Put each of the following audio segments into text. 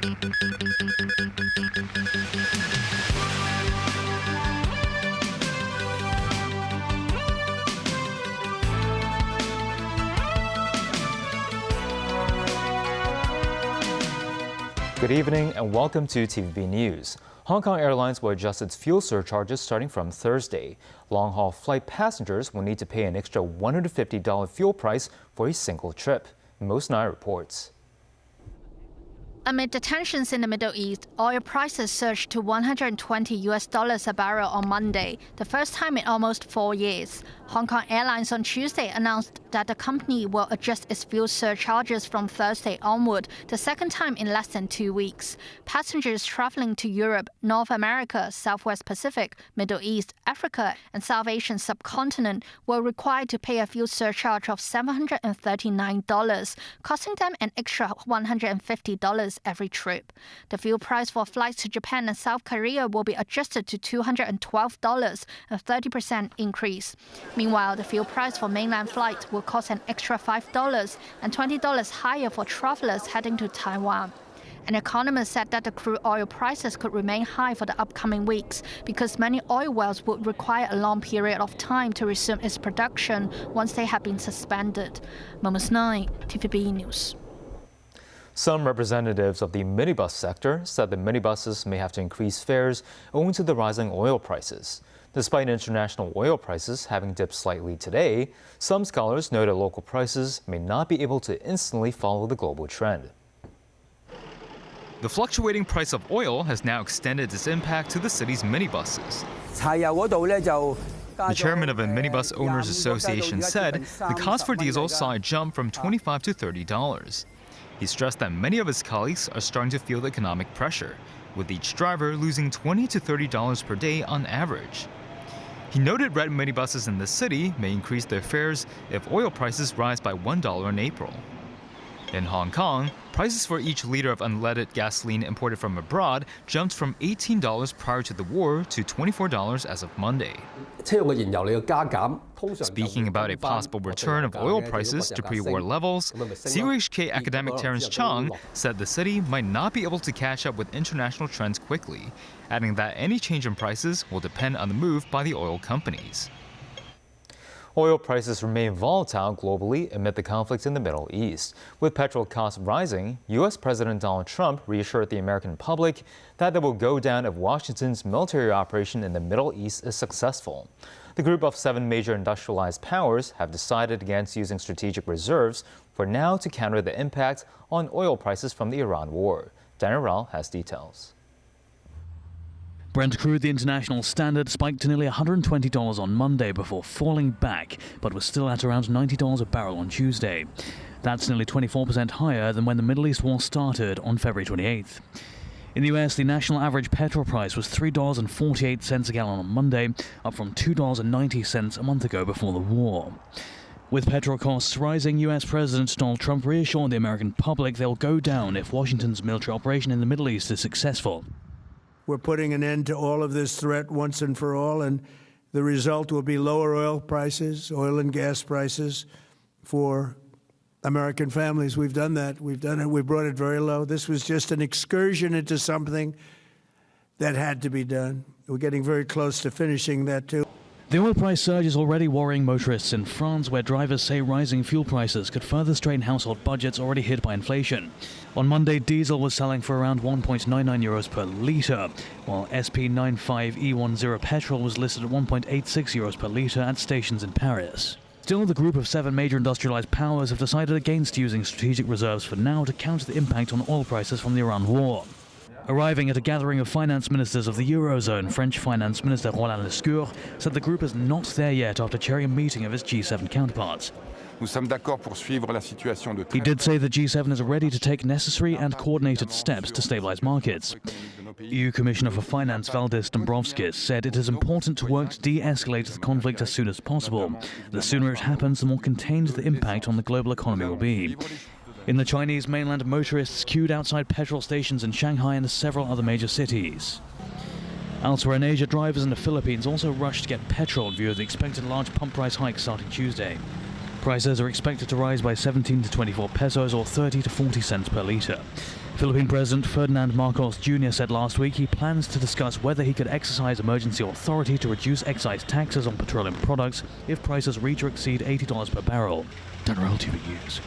Good evening and welcome to TVB News. Hong Kong Airlines will adjust its fuel surcharges starting from Thursday. Long-haul flight passengers will need to pay an extra $150 fuel price for a single trip. Most Night reports. Amid the tensions in the Middle East, oil prices surged to $120 a barrel on Monday, the first time in almost 4 years. Hong Kong Airlines on Tuesday announced that the company will adjust its fuel surcharges from Thursday onward, the second time in less than 2 weeks. Passengers traveling to Europe, North America, Southwest Pacific, Middle East, Africa, and South Asian subcontinent were required to pay a fuel surcharge of $739, costing them an extra $150 every trip. The fuel price for flights to Japan and South Korea will be adjusted to $212, a 30% increase. Meanwhile, the fuel price for mainland flights will cost an extra $5 and $20 higher for travelers heading to Taiwan. An economist said that the crude oil prices could remain high for the upcoming weeks because many oil wells would require a long period of time to resume its production once they have been suspended. Most Night, TVB News. Some representatives of the minibus sector said the minibuses may have to increase fares owing to the rising oil prices. Despite international oil prices having dipped slightly today, some scholars noted local prices may not be able to instantly follow the global trend. The fluctuating price of oil has now extended its impact to the city's minibuses. The chairman of a Minibus Owners Association said the cost for diesel saw a jump from $25 to $30. He stressed that many of his colleagues are starting to feel the economic pressure, with each driver losing $20 to $30 per day on average. He noted red minibuses in the city may increase their fares if oil prices rise by $1 in April. In Hong Kong, prices for each liter of unleaded gasoline imported from abroad jumped from $18 prior to the war to $24 as of Monday. Speaking about a possible return of oil prices to pre-war levels, CUHK academic Terence Chong said the city might not be able to catch up with international trends quickly, adding that any change in prices will depend on the move by the oil companies. Oil prices remain volatile globally amid the conflict in the Middle East. With petrol costs rising, U.S. President Donald Trump reassured the American public that they will go down if Washington's military operation in the Middle East is successful. The group of 7 major industrialized powers have decided against using strategic reserves for now to counter the impact on oil prices from the Iran war. Daniel Rao has details. Brent crude, the international standard, spiked to nearly $120 on Monday before falling back, but was still at around $90 a barrel on Tuesday. That's nearly 24% higher than when the Middle East war started on February 28th. In the US, the national average petrol price was $3.48 a gallon on Monday, up from $2.90 a month ago before the war. With petrol costs rising, US President Donald Trump reassured the American public they'll go down if Washington's military operation in the Middle East is successful. We're putting an end to all of this threat once and for all, and the result will be lower oil prices, oil and gas prices for American families. We've done that. We've done it. We brought it very low. This was just an excursion into something that had to be done. We're getting very close to finishing that, too. The oil price surge is already worrying motorists in France, where drivers say rising fuel prices could further strain household budgets already hit by inflation. On Monday, diesel was selling for around €1.99 per litre, while SP95E10 petrol was listed at €1.86 per litre at stations in Paris. Still, the group of 7 major industrialized powers have decided against using strategic reserves for now to counter the impact on oil prices from the Iran war. Arriving at a gathering of finance ministers of the Eurozone, French Finance Minister Roland Lescure said the group is not there yet after chairing a meeting of its G7 counterparts. He did say the G7 is ready to take necessary and coordinated steps to stabilize markets. EU Commissioner for Finance Valdis Dombrovskis said it is important to work to de-escalate the conflict as soon as possible. The sooner it happens, the more contained the impact on the global economy will be. In the Chinese mainland, motorists queued outside petrol stations in Shanghai and several other major cities. Elsewhere in Asia, drivers in the Philippines also rushed to get petrol in view of the expected large pump price hike starting Tuesday. Prices are expected to rise by 17 to 24 pesos or 30 to 40 cents per litre. Philippine President Ferdinand Marcos Jr. said last week he plans to discuss whether he could exercise emergency authority to reduce excise taxes on petroleum products if prices reach or exceed $80 per barrel. General TV News.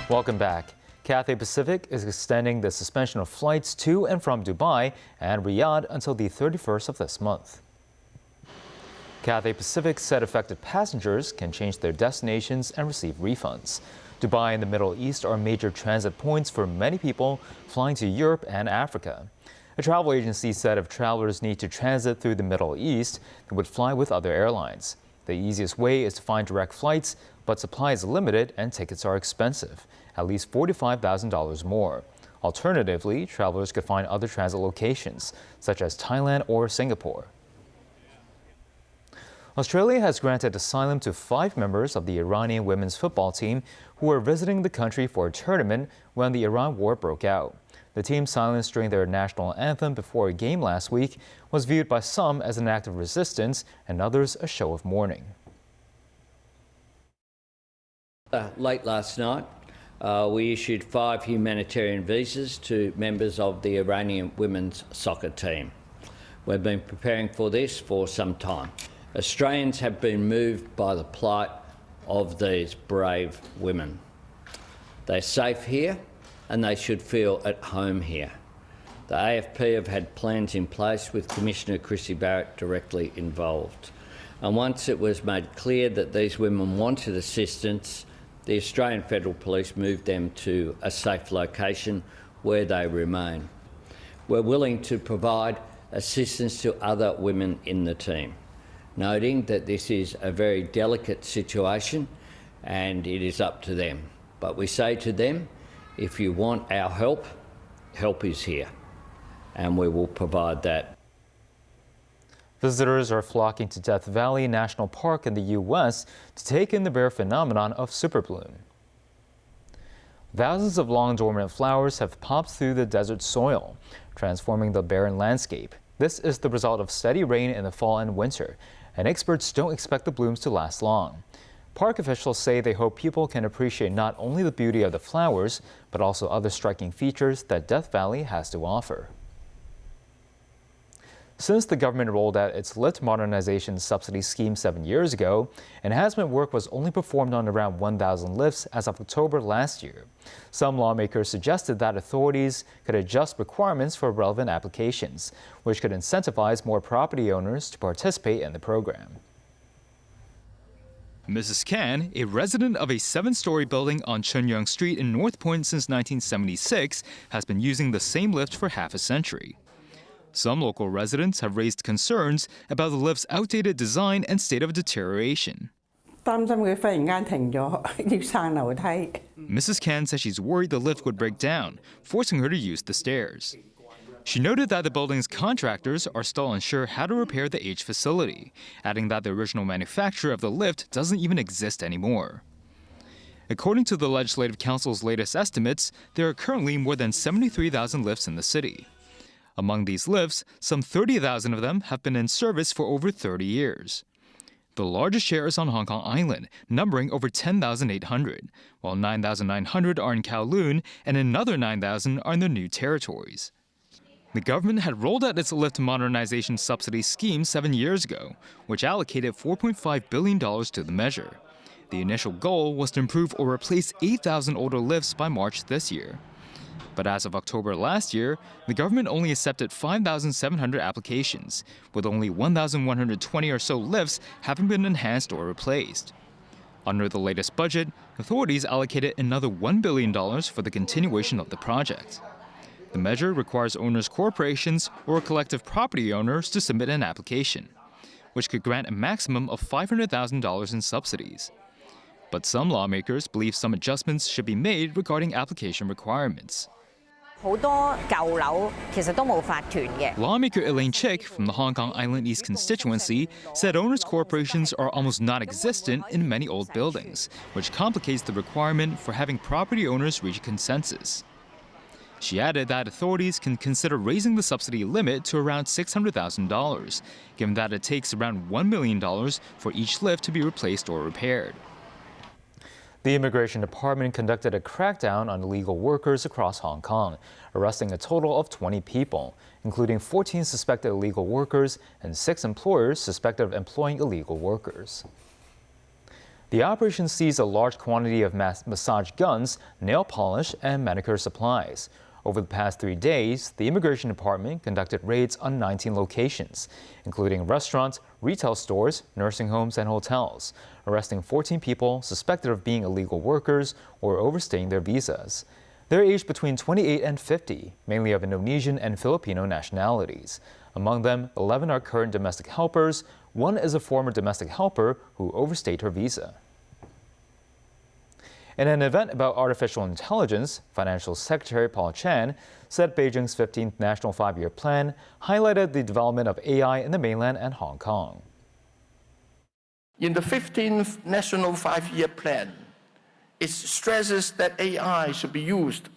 Welcome back. Cathay Pacific is extending the suspension of flights to and from Dubai and Riyadh until the 31st of this month. Cathay Pacific said affected passengers can change their destinations and receive refunds. Dubai and the Middle East are major transit points for many people flying to Europe and Africa. A travel agency said if travelers need to transit through the Middle East, they would fly with other airlines. The easiest way is to find direct flights, but supply is limited and tickets are expensive, at least $45,000 more. Alternatively, travelers could find other transit locations, such as Thailand or Singapore. Australia has granted asylum to 5 members of the Iranian women's football team who were visiting the country for a tournament when the Iran war broke out. The team's silence during their national anthem before a game last week was viewed by some as an act of resistance and others a show of mourning. Late last night, we issued 5 humanitarian visas to members of the Iranian women's soccer team. We've been preparing for this for some time. Australians have been moved by the plight of these brave women. They're safe here and they should feel at home here. The AFP have had plans in place with Commissioner Chrissy Barrett directly involved. And once it was made clear that these women wanted assistance, the Australian Federal Police moved them to a safe location where they remain. We're willing to provide assistance to other women in the team, noting that this is a very delicate situation and it is up to them. But we say to them, if you want our help, help is here, and we will provide that. Visitors are flocking to Death Valley National Park in the U.S. to take in the rare phenomenon of superbloom. Thousands of long dormant flowers have popped through the desert soil, transforming the barren landscape. This is the result of steady rain in the fall and winter, and experts don't expect the blooms to last long. Park officials say they hope people can appreciate not only the beauty of the flowers, but also other striking features that Death Valley has to offer. Since the government rolled out its lift modernization subsidy scheme 7 years ago, enhancement work was only performed on around 1,000 lifts as of October last year. Some lawmakers suggested that authorities could adjust requirements for relevant applications, which could incentivize more property owners to participate in the program. Mrs. Kan, a resident of a 7-story building on Chunyang Street in North Point since 1976, has been using the same lift for half a century. Some local residents have raised concerns about the lift's outdated design and state of deterioration. Mrs. Kan says she's worried the lift would break down, forcing her to use the stairs. She noted that the building's contractors are still unsure how to repair the aged facility, adding that the original manufacturer of the lift doesn't even exist anymore. According to the Legislative Council's latest estimates, there are currently more than 73,000 lifts in the city. Among these lifts, some 30,000 of them have been in service for over 30 years. The largest share is on Hong Kong Island, numbering over 10,800, while 9,900 are in Kowloon and another 9,000 are in the New Territories. The government had rolled out its lift modernization subsidy scheme 7 years ago, which allocated $4.5 billion to the measure. The initial goal was to improve or replace 8,000 older lifts by March this year. But as of October last year, the government only accepted 5,700 applications, with only 1,120 or so lifts having been enhanced or replaced. Under the latest budget, authorities allocated another $1 billion for the continuation of the project. The measure requires owners' corporations or collective property owners to submit an application, which could grant a maximum of $500,000 in subsidies. But some lawmakers believe some adjustments should be made regarding application requirements. Lawmaker Elaine Chick from the Hong Kong Island East constituency said owners' corporations are almost non-existent in many old buildings, which complicates the requirement for having property owners reach a consensus. She added that authorities can consider raising the subsidy limit to around $600,000, given that it takes around $1 million for each lift to be replaced or repaired. The Immigration Department conducted a crackdown on illegal workers across Hong Kong, arresting a total of 20 people, including 14 suspected illegal workers and 6 employers suspected of employing illegal workers. The operation seized a large quantity of massage guns, nail polish, and manicure supplies. Over the past 3 days, the Immigration Department conducted raids on 19 locations, including restaurants, retail stores, nursing homes, and hotels, arresting 14 people suspected of being illegal workers or overstaying their visas. They're aged between 28 and 50, mainly of Indonesian and Filipino nationalities. Among them, 11 are current domestic helpers. 1 is a former domestic helper who overstayed her visa. In an event about artificial intelligence, Financial Secretary Paul Chan said Beijing's 15th National 5-Year Plan highlighted the development of AI in the mainland and Hong Kong. In the 15th National 5-Year Plan, it stresses that AI should be used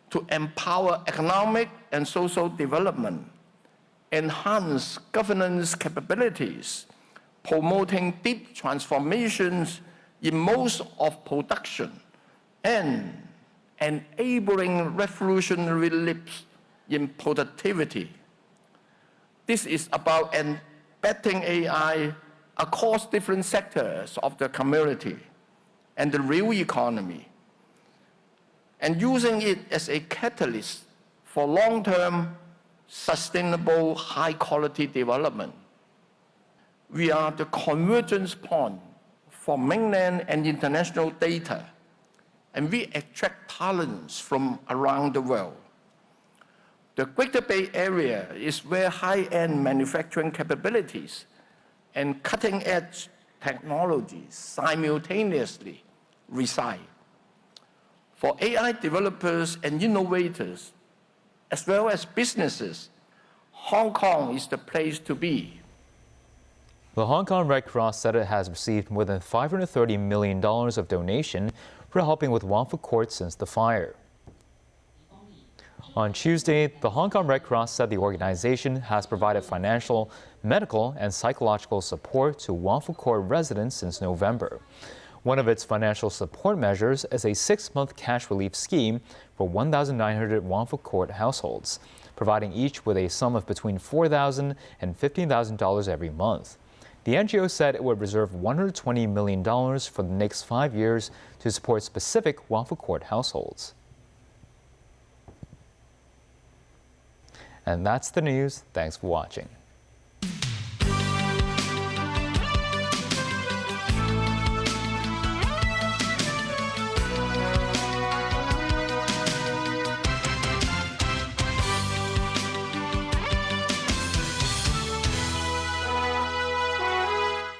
to empower economic and social development, enhance governance capabilities, promoting deep transformations in modes of production, and enabling revolutionary leaps in productivity. This is about embedding AI across different sectors of the community and the real economy, and using it as a catalyst for long-term, sustainable, high-quality development. We are the convergence point for mainland and international data, and we attract talents from around the world. The Greater Bay Area is where high-end manufacturing capabilities and cutting-edge technologies simultaneously reside. For AI developers and innovators, as well as businesses, Hong Kong is the place to be. The Hong Kong Red Cross said it has received more than $530 million of donation for helping with Wang Fuk Court since the fire. On Tuesday, the Hong Kong Red Cross said the organization has provided financial, medical, and psychological support to Wang Fuk Court residents since November. One of its financial support measures is a 6-month cash relief scheme for 1,900 Wang Fuk Court households, providing each with a sum of between $4,000 and $15,000 every month. The NGO said it would reserve $120 million for the next 5 years to support specific Wang Fuk Court households. And that's the news. Thanks for watching.